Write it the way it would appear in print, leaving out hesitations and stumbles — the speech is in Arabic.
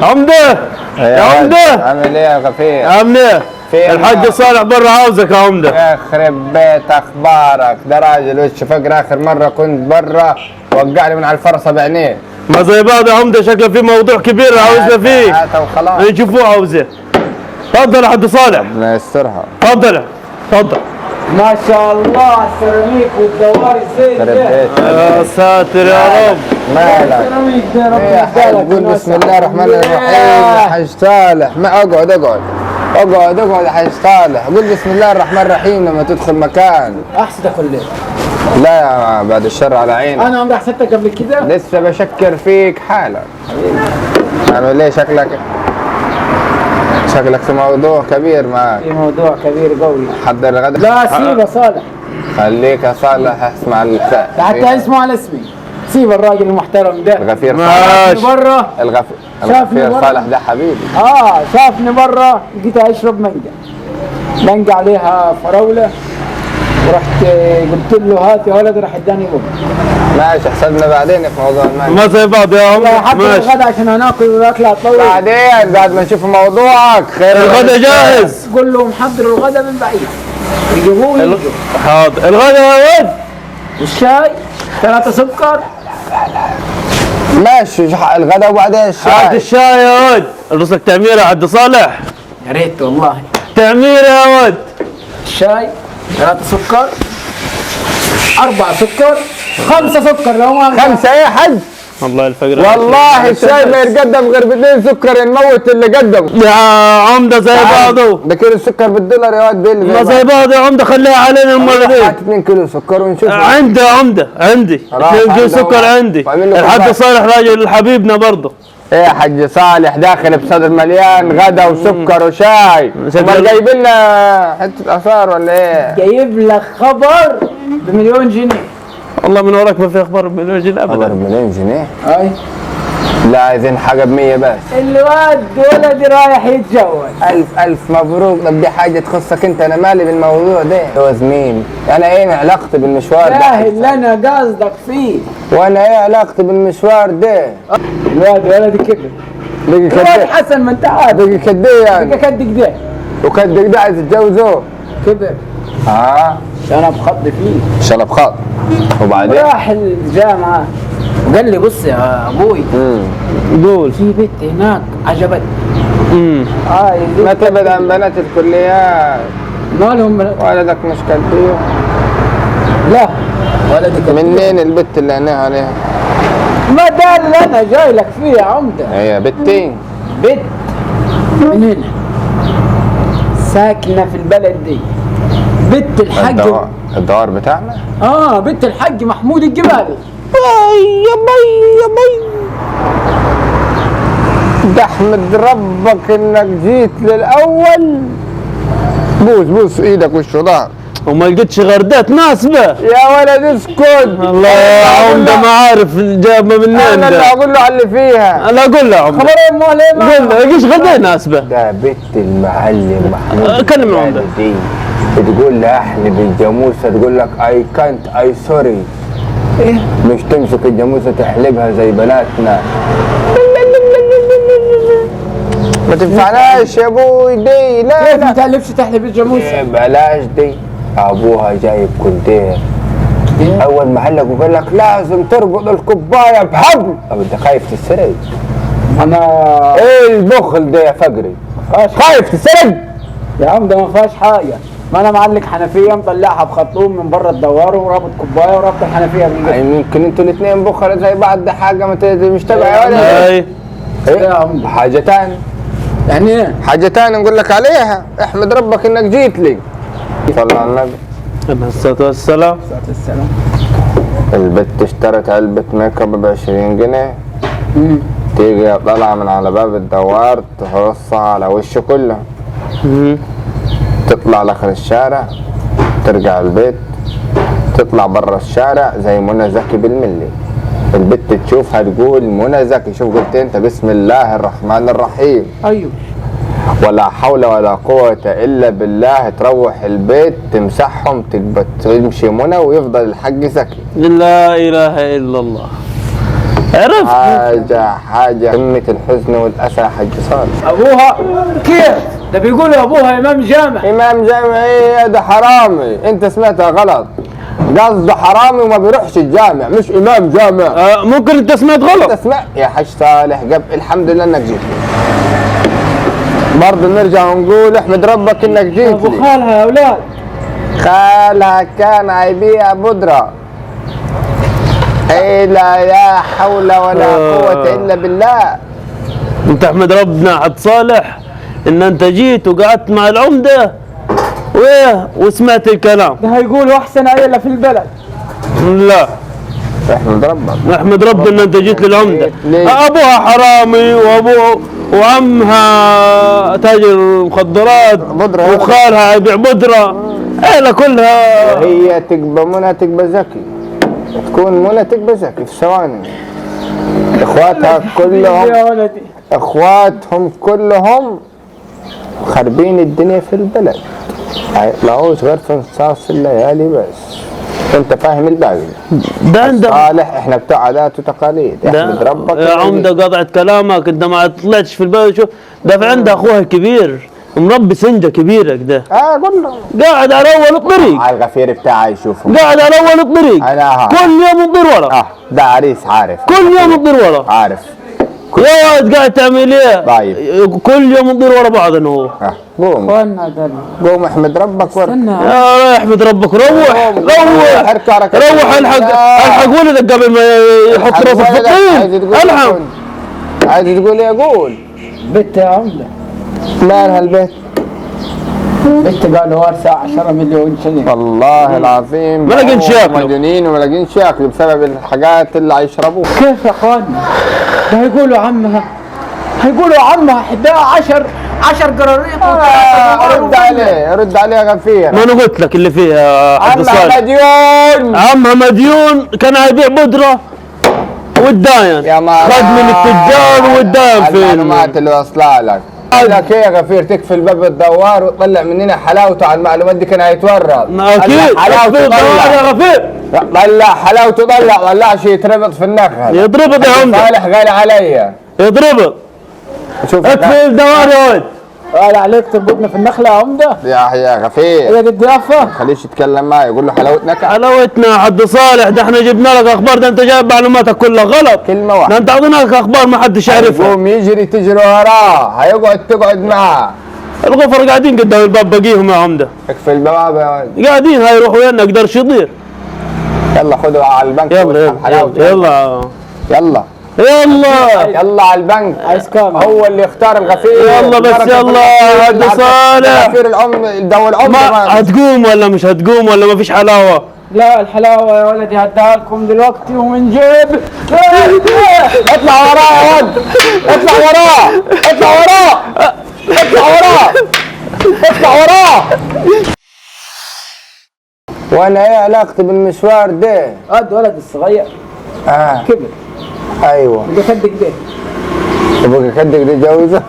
عمده يا عمده، عامل ايه يا غفير؟ عامل ايه؟ الحاج صالح برا عاوزك يا عمده. يخرب بيت اخبارك، ده راجل وش فقر. اخر مره كنت برا وقع لي من على الفرصه بعينيه. ما زي بعض يا عمده، شكله في موضوع كبير عاوزنا فيه. هاته وخلاص نشوفوه عاوزه. تفضل يا حاج صالح. ربنا يسترها. تفضل تفضل. ما شاء الله السيراميك والدوار الزيت يخرب ده. بيت يا ساتر يا رب. مالك؟ السيراميك ده ايه ربنا يا حاج؟ يبارك قول فيك. بسم الله الرحمن الرحيم يا حاج صالح. ما اقعد يا حاج صالح. قول بسم الله الرحمن الرحيم لما تدخل مكان. احسدك ولا ايه؟ لا يا بعد الشر على عينك. انا عمري حسدتك قبل كده؟ لسه بشكر فيك حالا. عامل ايه شكلك في موضوع كبير معاك. في موضوع كبير قوي. حضر الغداء. لا سيب يا صالح، خليك يا صالح اسمع الكتاب. حتى اسمه على اسمي. سيب الراجل المحترم ده. الغفير صالح. ماشي. برا شافني الغفير مرة. صالح ده حبيبي. شافني برا لقيته اشرب مانجا عليها فراوله، ورحت قلت له هات يا ولد، راح اداني بق. ماشي حسبنا بعدين في موضوع المانجا. ما زي بعض يا والله عمده. حتى ماشي. الغدا عشان هناكل والاكل هتطول. بعدين بعد ما نشوف موضوعك خير. الغدا جاهز. قول له محضر الغدا من بعيد يجيبوه يجوا. حاضر. الغدا يا ولد. والشاي 3 سكر. ماشي الغدا وبعدين هات الشاي. الشاي يا ولد. رزقك تعميره يا حاج صالح. يا ريت والله. تعميره يا ولد. الشاي 3 سكر، 4 سكر، 5 سكر لو ما 5 ايه يا حج؟ الله الفقر. والله الشاي ما يتقدم غير ب2 سكر، نموت اللي قدمه. يا عمده زي بعضه. ده كيلو السكر بالدولار يا واد بيلي. ما زي بعض يا عمده، خليها علينا المره دي. هات 2 كيلو سكر ونشوف. عندي يا عمده، عندي 2 كيلو سكر عندي. الحاج صالح راجل حبيبنا برضه. ايه يا حاج صالح داخل بصدر مليان غدا وسكر وشاي. امال جايب لنا حته اثار ولا ايه؟ جايب لك خبر ب1,000,000 جنيه. والله من وراك ما في اخبار ب1,000,000 جنيه خبر ابدا. ب1,000,000 جنيه؟ اي لا عايزين حاجه ب100 بس. الواد ولدي رايح يتجوز. ألف مبروك. طب دي حاجه تخصك انت، انا مالي بالموضوع ده. جوز مين؟ انا ايه علاقتي بالمشوار ده؟ لا اللي انا قصدك فيه. وانا ايه علاقتي بالمشوار ده؟ الواد ولدي كبر. بقي الواد كده. حسن ما انت عارف. بقي كده يعني. بقى كد كده. وكدك ده عايز تتجوزوه؟ كبر. انا بخط فيه. شلب خاط. وبعدين؟ راح الجامعة وقال لي بص يا ابوي، قول. في بنت هناك عجبتني. ما تبعد عن بنات الكليات. مالهم ولدك مش كديه. لا ولدي كبر. منين البت اللي عينيها عليها؟ ما ده اللي انا جاي لك فيه يا عمده. هي بنتي. بنت من هنا ساكنه في البلد دي، بنت الحاج. الدوار بتاعنا. بنت الحاج محمود الجبالي. يا بي ده احمد ربك انك جيت للاول. بوس ايدك وش وظهر. وما لقيتش غردات ناسبه. يا ولد اسكت. الله يا عمده ما عارف جابها منين. انا اللي اقول له على اللي فيها. انا اقول له يا عمده. خبر امال ايه؟ قول له لقيتش غردات ناسبه. ده بنت المعلم محمود. كلم العمده. تقول لها احلب الجاموسه، تقول لك اي كانت اي سوري. ايه؟ مش تمسك الجاموسه تحلبها زي بناتنا. ما تنفعناش يا ابوي دي. لا كيف ما لا تعلفش تحلب الجاموسه؟ إيه بلاش دي. ابوها جايب كولدير. اول ما علق وقال لك لازم تربط الكوبايه بحبل. طب انت خايف تسرق؟ انا ايه البخل ده يا فقري؟ خايف تسرق؟ يا عم ده ما فيهاش حاجه. ما انا معلق حنفيه مطلعها بخرطوم من بره الدوار ورابط كوبايه ورابط الحنفيه من يعني ممكن انتوا الاثنين بخل زي بعض. ده حاجه ما مش تبعي ولا اي. يا عم حاجه تاني. يعني ايه؟ حاجه تاني نقول لك عليها. احمد ربك انك جيت لي. صلى على النبي. عليه الصلاه والسلام. السلام. البت اشترت علبة ميك اب ب20 جنيه. تيجي طالعة من على باب الدوار ترصها على وشه كله. تطلع لاخر الشارع، ترجع البيت، تطلع برا الشارع زي منى زكي بالملي. البت تشوفها تقول منى زكي. شوف قلت انت بسم الله الرحمن الرحيم. ايوه. ولا حول ولا قوة إلا بالله. تروح البيت تمسحهم تمشي منى ويفضل الحاج زكي. لا اله الا الله. عرفت. حاجة قمة الحزن والأسى حج صالح. ابوها كيف؟ ده بيقولوا ابوها امام جامع. إمام جامع إيه؟ ده حرامي، أنت سمعتها غلط. قصده حرامي وما بيروحش الجامع، مش إمام جامع. ممكن انت سمعت غلط. أنت سمعت يا حج صالح. الحمد لله إنك جيت لي. برضه نرجع ونقول احمد ربك إنك جيت ابو لي. خالها يا اولاد. خالها كان هيبيع بودرة. إيه لا يا حول ولا قوة إلا بالله. انت احمد ربنا عبد صالح ان انت جيت وقعدت مع العمده وسمعت الكلام. ده هيقولوا احسن عيله في البلد. لا، احمد ربك. نحمد ربنا ان انت جيت للعمده. ليه؟ ابوها حرامي وعمها تاجر مخدرات بودرة. وخالها يبيع بودره. عيله كلها. هي تقبى منى تقبى زكي، تكون منى تقبى زكي في ثواني. اخواتها كلهم، يا ولدي اخواتهم كلهم خاربين الدنيا في البلد، هيطلعوش غير في نصاص الليالي بس. انت فاهم الباقي. ده عندك صالح احنا بتوع عادات وتقاليد. احمد ربك يا عمده قطعت كلامك، انت ما طلعتش في البلد. شوف ده في عنده اخوها الكبير مربي سنجه كبيره كده، قول له قاعد على اول الطريق، على الغفير بتاعي يشوفه. قاعد على اول الطريق أنا كل يوم تطير ورا. ده عريس عارف، كل يوم تطير ورا. عارف. يا واد قاعد تعمل ايه؟ طيب. كل يوم نطير ورا بعض انا وهو. قوم اخوانا ده قوم احمد ربك ورا. استنى يا احمد ربك، روح روح الحق ولدك قبل ما يحط راسك في الطين. الحق. عايز تقول ايه؟ قول. بنت يا عمده. مالها البيت؟ بنت قالوا وارثه 10 مليون جنيه. والله العظيم ما لاقين شياكلوا. مديونين وما لاقين شياكلوا بسبب الحاجات اللي هيشربوها. كيف يا اخوانا؟ ده هيقولوا عمها 11 قراريط. رد عليه، رد عليه يا غفير. ما انا قلت لك اللي فيها عبد عمها الصالح. مديون. عمها مديون، كان هيبيع بودره والداين يا ما خد من التجار والداين فين؟ المعلومات اللي واصله لك. لك ايه يا غفير؟ تقفل باب الدوار وتطلع مننا حلاوته على المعلومات دي، كان هيتورط. اكيد حلاوته يا طلع. غفير. طلع حلاوته، طلع شيء يتربط في النخل. يضربط يا عمده. صالح غالي عليا. يضربط. شوف اقفل الدوار يا ولد. قال عليك تربطنا في النخله يا عمده. يا غفير هي دي الضيافه. خليش يتكلم معي، يقول له حلاوتك. حلاوتنا يا حد صالح، ده احنا جبنا لك اخبار، ده انت جايب معلوماتك كلها غلط. كلمة ده واحدة. انت اعطيناك اخبار ما حدش يعرفها. يقوم يجري تجري وراه، هيقعد تقعد معاه. الغفر قاعدين قدام الباب باقيهم يا عمده. اقفل البوابة يا ولد. قاعدين هيروحوا وين؟ يقدرش يضير. يلا خذوا على البنك. يلا حلاوته. يلا يلا يلا على البنك. عايز كام؟ هو اللي اختار الغفير. يلا بس يلا يا حد صالح. الغفير دو العمر. ما هتقوم ولا مش هتقوم ولا ما فيش حلاوه؟ لا الحلاوه يا ولدي هديها لكم دلوقتي ومن جيب. اطلع وراه يا ولد. اطلع وراه. اطلع وراه. اطلع وراه. اطلع وراه. وانا ايه علاقتي بالمشوار ده؟ قد ولد الصغير كبر. ايوه. بقى خد كده. ابوك خدك دي جوزه.